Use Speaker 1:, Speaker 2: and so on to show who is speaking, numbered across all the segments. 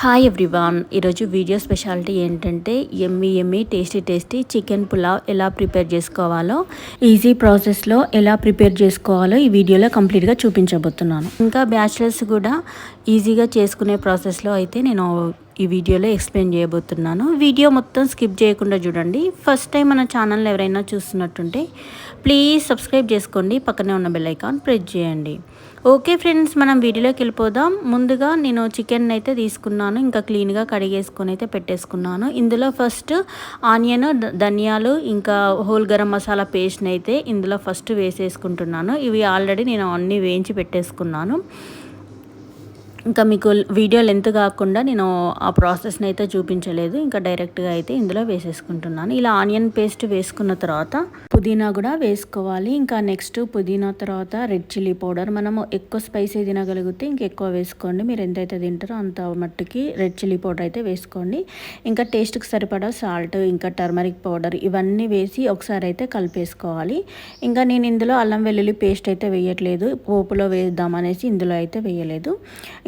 Speaker 1: Hi everyone, ఈరోజు video speciality ఏంటంటే yummy tasty chicken pulao ఎలా ప్రిపేర్ చేసుకోవాలో, ఈజీ ప్రాసెస్లో ఎలా ప్రిపేర్ చేసుకోవాలో ఈ వీడియోలో కంప్లీట్గా చూపించబోతున్నాను. ఇంకా బ్యాచిలర్స్ కూడా ఈజీగా చేసుకునే ప్రాసెస్లో అయితే నేను ఈ వీడియోలో ఎక్స్ప్లెయిన్ చేయబోతున్నాను. వీడియో మొత్తం స్కిప్ చేయకుండా చూడండి. ఫస్ట్ టైం మన ఛానల్ ఎవరైనా చూస్తున్నట్టుంటే ప్లీజ్ సబ్స్క్రైబ్ చేసుకోండి, పక్కనే ఉన్న బెల్ ఐకాన్ ప్రెస్ చేయండి. ఓకే ఫ్రెండ్స్, మనం వీడియోలోకి వెళ్ళిపోదాం. ముందుగా నేను చికెన్ అయితే తీసుకున్నాను, ఇంకా క్లీన్గా కడిగేసుకొని అయితే పెట్టేసుకున్నాను. ఇందులో ఫస్ట్ ఆనియన్, ధనియాలు, ఇంకా హోల్ గరం మసాలా పేస్ట్ని అయితే ఇందులో ఫస్ట్ వేసేసుకుంటున్నాను. ఇవి ఆల్రెడీ నేను అన్నీ వేయించి పెట్టేసుకున్నాను. ఇంకా మీకు వీడియో లెంత్ కాకుండా నేను ఆ ప్రాసెస్ని అయితే చూపించలేదు, ఇంకా డైరెక్ట్గా అయితే ఇందులో వేసేసుకుంటున్నాను. ఇలా ఆనియన్ పేస్ట్ వేసుకున్న తర్వాత పుదీనా కూడా వేసుకోవాలి. ఇంకా నెక్స్ట్ పుదీనా తర్వాత రెడ్ చిల్లీ పౌడర్. మనము ఎక్కువ స్పైసీ తినగలిగితే ఇంకెక్కువ వేసుకోండి, మీరు ఎంతైతే తింటారో అంత మట్టుకి రెడ్ చిల్లీ పౌడర్ అయితే వేసుకోండి. ఇంకా టేస్ట్కి సరిపడా సాల్ట్, ఇంకా టర్మరిక్ పౌడర్ ఇవన్నీ వేసి ఒకసారి అయితే కలిపేసుకోవాలి. ఇంకా నేను ఇందులో అల్లం వెల్లుల్లి పేస్ట్ అయితే వేయట్లేదు, పోపులో వేద్దామనేసి ఇందులో అయితే వేయలేదు.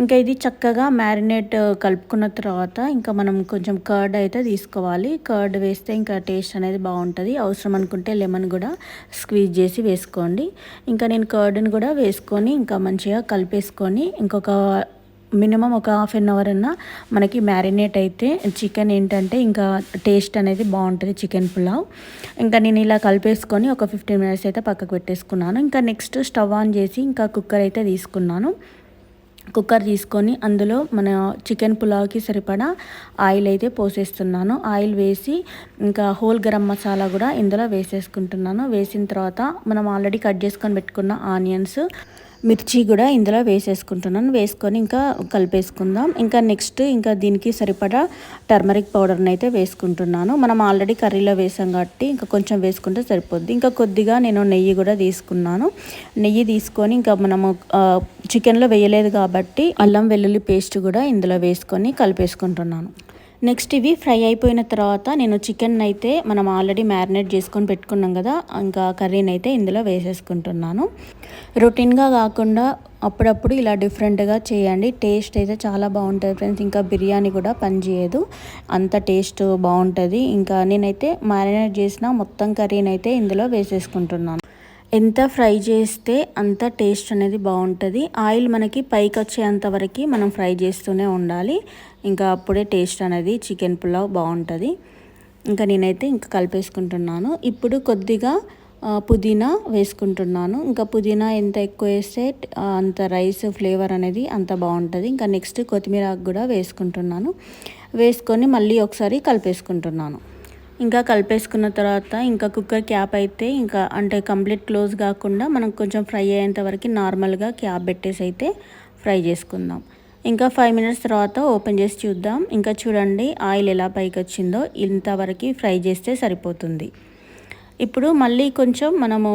Speaker 1: ఇంకా ఇది చక్కగా మ్యారినేట్ కలుపుకున్న తర్వాత ఇంకా మనం కొంచెం కర్డ్ అయితే తీసుకోవాలి. కర్డ్ వేస్తే ఇంకా టేస్ట్ అనేది బాగుంటుంది. అవసరం అనుకుంటే లెమన్ కూడా స్క్వీజ్ చేసి వేసుకోండి. ఇంకా నేను కర్డ్ని కూడా వేసుకొని ఇంకా మంచిగా కలిపేసుకొని ఇంకొక మినిమం ఒక హాఫ్ అన్ అవర్ అన్నా మనకి మ్యారినేట్ అయితే చికెన్ ఏంటంటే ఇంకా టేస్ట్ అనేది బాగుంటుంది చికెన్ పులావ్. ఇంకా నేను ఇలా కలిపేసుకొని ఒక 15 minutes అయితే పక్కకు పెట్టేసుకున్నాను. ఇంకా నెక్స్ట్ స్టవ్ ఆన్ చేసి ఇంకా కుక్కర్ అయితే తీసుకున్నాను. కుక్కర్ తీసుకొని అందులో మన చికెన్ పులావ్కి సరిపడా ఆయిల్ అయితే పోసేస్తున్నాను. ఆయిల్ వేసి ఇంకా హోల్ గరం మసాలా కూడా ఇందులో వేసేసుకుంటున్నాను. వేసిన తర్వాత మనం ఆల్రెడీ కట్ చేసుకొని పెట్టుకున్న ఆనియన్స్, మిర్చి కూడా ఇందులో వేసేసుకుంటున్నాను. వేసుకొని ఇంకా కలిపేసుకుందాం. ఇంకా నెక్స్ట్ ఇంకా దీనికి సరిపడా టర్మరిక్ పౌడర్ని అయితే వేసుకుంటున్నాను. మనం ఆల్రెడీ కర్రీలో వేసాం కాబట్టి ఇంకా కొంచెం వేసుకుంటే సరిపోద్ది. ఇంకా కొద్దిగా నేను నెయ్యి కూడా తీసుకున్నాను. నెయ్యి తీసుకొని ఇంకా మనము చికెన్లో వేయలేదు కాబట్టి అల్లం వెల్లుల్లి పేస్ట్ కూడా ఇందులో వేసుకొని కలిపేసుకుంటున్నాను. నెక్స్ట్ ఇవి ఫ్రై అయిపోయిన తర్వాత నేను చికెన్ అయితే మనం ఆల్రెడీ మ్యారినేట్ చేసుకొని పెట్టుకున్నాం కదా, ఇంకా కర్రీని అయితే ఇందులో వేసేసుకుంటున్నాను. రొటీన్గా కాకుండా అప్పుడప్పుడు ఇలా డిఫరెంట్గా చేయండి, టేస్ట్ అయితే చాలా బాగుంటుంది ఫ్రెండ్స్. ఇంకా బిర్యానీ కూడా పనిచేయదు, అంత టేస్ట్ బాగుంటుంది. ఇంకా నేనైతే మ్యారినేట్ చేసిన మొత్తం కర్రీని అయితే ఇందులో వేసేసుకుంటున్నాను. ఎంత ఫ్రై చేస్తే అంత టేస్ట్ అనేది బాగుంటుంది. ఆయిల్ మనకి పైకి వచ్చేంత వరకు మనం ఫ్రై చేస్తూనే ఉండాలి, ఇంకా అప్పుడే టేస్ట్ అనేది చికెన్ పులావ్ బాగుంటుంది. ఇంకా నేనైతే ఇంకా కలిపేసుకుంటున్నాను. ఇప్పుడు కొద్దిగా పుదీనా వేసుకుంటున్నాను. ఇంకా పుదీనా ఎంత ఎక్కువ వేస్తే అంత రైస్ ఫ్లేవర్ అనేది అంత బాగుంటుంది. ఇంకా నెక్స్ట్ కొత్తిమీర కూడా వేసుకుంటున్నాను. వేసుకొని మళ్ళీ ఒకసారి కలిపేసుకుంటున్నాను. ఇంకా కలిపేసుకున్న తర్వాత ఇంకా కుక్కర్ క్యాప్ అయితే ఇంకా అంటే కంప్లీట్ క్లోజ్ కాకుండా మనం కొంచెం ఫ్రై అయ్యేంత వరకు నార్మల్గా క్యాప్ పెట్టేసి అయితే ఫ్రై చేసుకుందాం. ఇంకా 5 minutes తర్వాత ఓపెన్ చేసి చూద్దాం. ఇంకా చూడండి ఆయిల్ ఎలా పైకి వచ్చిందో, ఇంతవరకు ఫ్రై చేస్తే సరిపోతుంది. ఇప్పుడు మళ్ళీ కొంచెం మనము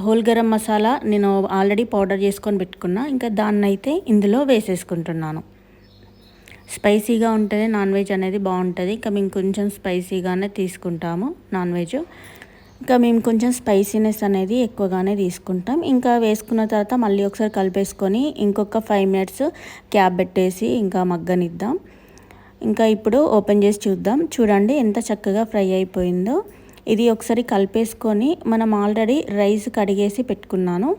Speaker 1: హోల్ గరం మసాలా నేను ఆల్రెడీ పౌడర్ చేసుకొని పెట్టుకున్నా, ఇంకా దాన్ని అయితే ఇందులో వేసేసుకుంటున్నాను. స్పైసీగా ఉంటేనే నాన్ వెజ్ అనేది బాగుంటుంది. ఇంకా మేము కొంచెం స్పైసీగానే తీసుకుంటాము నాన్ వెజ్. ఇంకా మేము కొంచెం స్పైసీనెస్ అనేది ఎక్కువగానే తీసుకుంటాం. ఇంకా వేసుకున్న తర్వాత మళ్ళీ ఒకసారి కలిపేసుకొని ఇంకొక 5 minutes క్యాప్ పెట్టేసి ఇంకా మగ్గనిద్దాం. ఇంకా ఇప్పుడు ఓపెన్ చేసి చూద్దాం. చూడండి ఎంత చక్కగా ఫ్రై అయిపోయిందో. ఇది ఒకసారి కలిపేసుకొని మనం ఆల్రెడీ రైస్ కడిగేసి పెట్టుకున్నాను.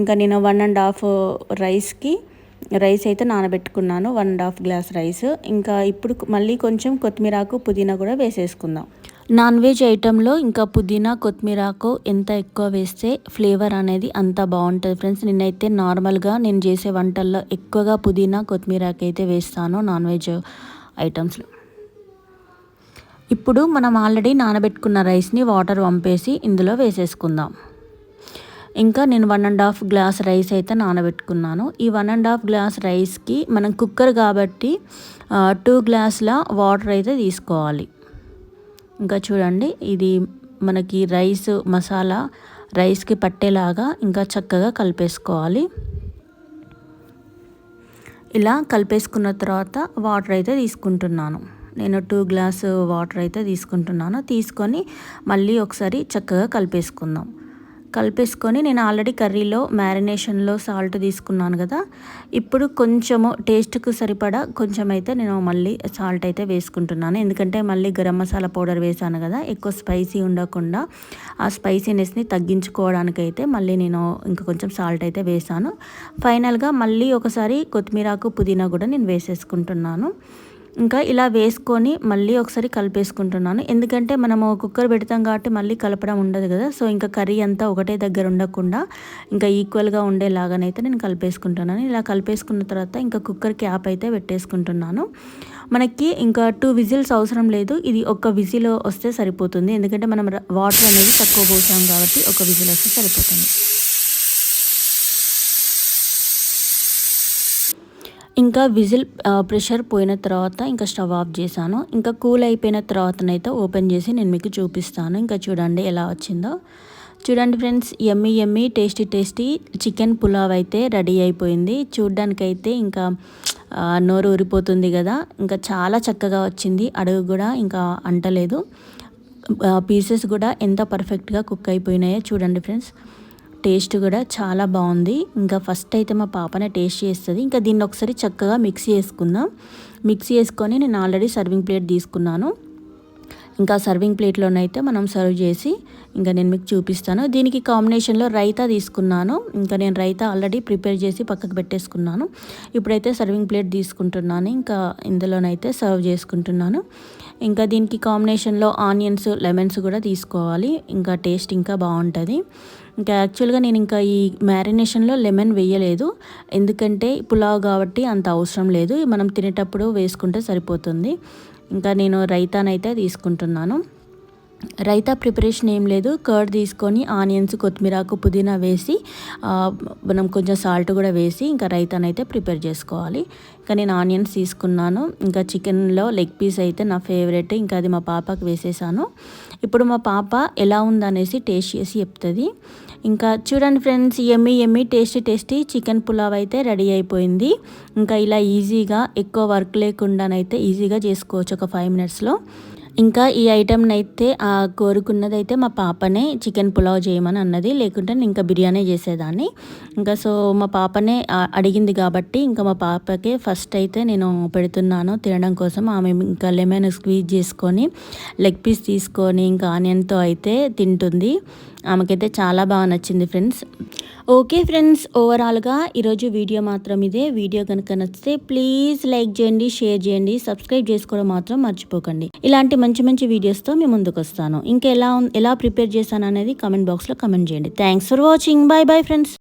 Speaker 1: ఇంకా నేను 1.5 రైస్ అయితే నానబెట్టుకున్నాను, 1.5 గ్లాస్ రైస్. ఇంకా ఇప్పుడు మళ్ళీ కొంచెం కొత్తిమీరాకు, పుదీనా కూడా వేసేసుకుందాం. నాన్ వెజ్ ఐటెంలో ఇంకా పుదీనా, కొత్తిమీరాకు ఎంత ఎక్కువ వేస్తే ఫ్లేవర్ అనేది అంత బాగుంటుంది ఫ్రెండ్స్. నేనైతే నార్మల్గా నేను చేసే వంటల్లో ఎక్కువగా పుదీనా, కొత్తిమీరాకు అయితే వేస్తాను నాన్ వెజ్ ఐటమ్స్లో. ఇప్పుడు మనం ఆల్రెడీ నానబెట్టుకున్న రైస్ని వాటర్ వంపేసి ఇందులో వేసేసుకుందాం. ఇంకా నేను 1.5 గ్లాస్ రైస్ అయితే నానబెట్టుకున్నాను. ఈ 1.5 గ్లాస్ రైస్కి మనం కుక్కర్ కాబట్టి 2 గ్లాసుల వాటర్ అయితే తీసుకోవాలి. ఇంకా చూడండి ఇది మనకి రైస్ మసాలా రైస్కి పట్టేలాగా ఇంకా చక్కగా కలిపేసుకోవాలి. ఇలా కలిపేసుకున్న తర్వాత వాటర్ అయితే తీసుకుంటున్నాను. నేను 2 గ్లాసు వాటర్ అయితే తీసుకుంటున్నాను. తీసుకొని మళ్ళీ ఒకసారి చక్కగా కలిపేసుకుందాం. కలిపేసుకొని నేను ఆల్రెడీ కర్రీలో మ్యారినేషన్లో సాల్ట్ తీసుకున్నాను కదా, ఇప్పుడు కొంచెము టేస్ట్కు సరిపడా కొంచెం అయితే నేను మళ్ళీ సాల్ట్ అయితే వేసుకుంటున్నాను. ఎందుకంటే మళ్ళీ గరం మసాలా పౌడర్ వేసాను కదా, ఎక్కువ స్పైసీ ఉండకుండా ఆ స్పైసీనెస్ని తగ్గించుకోవడానికైతే మళ్ళీ నేను ఇంకా కొంచెం సాల్ట్ అయితే వేసాను. ఫైనల్గా మళ్ళీ ఒకసారి కొత్తిమీరాకు పుదీనా కూడా నేను వేసేసుకుంటున్నాను. ఇంకా ఇలా వేసుకొని మళ్ళీ ఒకసారి కలిపేసుకుంటున్నాను. ఎందుకంటే మనము కుక్కర్ పెడతాం కాబట్టి మళ్ళీ కలపడం ఉండదు కదా, సో ఇంకా కర్రీ అంతా ఒకటే దగ్గర ఉండకుండా ఇంకా ఈక్వల్గా ఉండేలాగానైతే నేను కలిపేసుకుంటున్నాను. ఇలా కలిపేసుకున్న తర్వాత ఇంకా కుక్కర్ క్యాప్ అయితే పెట్టేసుకుంటున్నాను. మనకి ఇంకా 2 విజిల్స్ అవసరం లేదు, ఇది ఒక విజిల్ వస్తే సరిపోతుంది. ఎందుకంటే మనం వాటర్ అనేది తక్కువ పోసాం కాబట్టి ఒక విజిల్ వస్తే సరిపోతుంది. ఇంకా విజిల్ ప్రెషర్ పోయిన తర్వాత ఇంకా స్టవ్ ఆఫ్ చేశాను. ఇంకా కూల్ అయిపోయిన తర్వాతనైతే ఓపెన్ చేసి నేను మీకు చూపిస్తాను. ఇంకా చూడండి ఎలా వచ్చిందో. చూడండి ఫ్రెండ్స్, యమ్మీ యమ్మీ టేస్టీ చికెన్ పులావ్ అయితే రెడీ అయిపోయింది. చూడ్డానికైతే ఇంకా నోరు ఊరిపోతుంది కదా. ఇంకా చాలా చక్కగా వచ్చింది, అడుగు కూడా ఇంకా అంటలేదు. పీసెస్ కూడా ఎంత పర్ఫెక్ట్గా కుక్ అయిపోయినాయో చూడండి ఫ్రెండ్స్. టేస్ట్ కూడా చాలా బాగుంది. ఇంకా ఫస్ట్ అయితే మా పాపనే టేస్ట్ చేస్తుంది. ఇంకా దీన్ని ఒకసారి చక్కగా మిక్సీ చేసుకుందాం. మిక్సీ చేసుకొని నేను ఆల్రెడీ సర్వింగ్ ప్లేట్ తీసుకున్నాను. ఇంకా సర్వింగ్ ప్లేట్లోనైతే మనం సర్వ్ చేసి ఇంకా నేను మీకు చూపిస్తాను. దీనికి కాంబినేషన్లో రైతా తీసుకున్నాను. ఇంకా నేను రైతా ఆల్రెడీ ప్రిపేర్ చేసి పక్కకు పెట్టేసుకున్నాను. ఇప్పుడైతే సర్వింగ్ ప్లేట్ తీసుకుంటున్నాను. ఇంకా ఇందులోనైతే సర్వ్ చేసుకుంటున్నాను. ఇంకా దీనికి కాంబినేషన్లో ఆనియన్స్, లెమన్స్ కూడా తీసుకోవాలి. ఇంకా టేస్ట్ ఇంకా బాగుంటుంది. ఇంకా యాక్చువల్గా నేను ఇంకా ఈ మ్యారినేషన్లో లెమన్ వేయలేదు, ఎందుకంటే పులావ్ కాబట్టి అంత అవసరం లేదు, మనం తినేటప్పుడు వేసుకుంటే సరిపోతుంది. ఇంకా నేను రైతానైతే తీసుకుంటున్నాను. రైతా ప్రిపరేషన్ ఏం లేదు, కర్డ్ తీసుకొని ఆనియన్స్, కొత్తిమీరాకు, పుదీనా వేసి మనం కొంచెం సాల్ట్ కూడా వేసి ఇంకా రైతానైతే ప్రిపేర్ చేసుకోవాలి. ఇంకా నేను ఆనియన్స్ తీసుకున్నాను. ఇంకా చికెన్లో లెగ్ పీస్ అయితే నా ఫేవరెట్, ఇంకా అది మా పాపకు వేసేసాను. ఇప్పుడు మా పాప ఎలా ఉందనేసి టేస్ట్ చేసి చెప్తుంది. ఇంకా చూడండి ఫ్రెండ్స్, యమ్మీ యమ్మీ టేస్టీ చికెన్ పులావ్ అయితే రెడీ అయిపోయింది. ఇంకా ఇలా ఈజీగా ఎక్కువ వర్క్ లేకుండానైతే ఈజీగా చేసుకోవచ్చు ఒక 5 మినిట్స్లో. ఇంకా ఈ ఐటెంని అయితే కోరుకున్నదైతే మా పాపనే చికెన్ పులావ్ చేయమని అన్నది, లేకుంటే నేను ఇంకా బిర్యానీ చేసేదాన్ని. ఇంకా సో మా పాపనే అడిగింది కాబట్టి ఇంకా మా పాపకే ఫస్ట్ అయితే నేను పెడుతున్నాను తినడం కోసం. ఆమె ఇంకా లెమన్ స్క్వీజ్ చేసుకొని లెగ్ పీస్ తీసుకొని ఇంకా ఆనియన్తో అయితే తింటుంది. ఆమెకైతే చాలా బాగా నచ్చింది ఫ్రెండ్స్. ఓకే ఫ్రెండ్స్, ఓవరాల్గా ఈరోజు వీడియో మాత్రం ఇదే. వీడియో కనుక నచ్చితే ప్లీజ్ లైక్ చేయండి, షేర్ చేయండి, సబ్స్క్రైబ్ చేసుకోవడం మాత్రం మర్చిపోకండి. ఇలాంటి మంచి వీడియోస్తో మేము ముందుకు వస్తాను. ఇంకా ఎలా ప్రిపేర్ చేశాను అనేది కామెంట్ బాక్స్లో కామెంట్ చేయండి. Thanks for watching. Bye friends.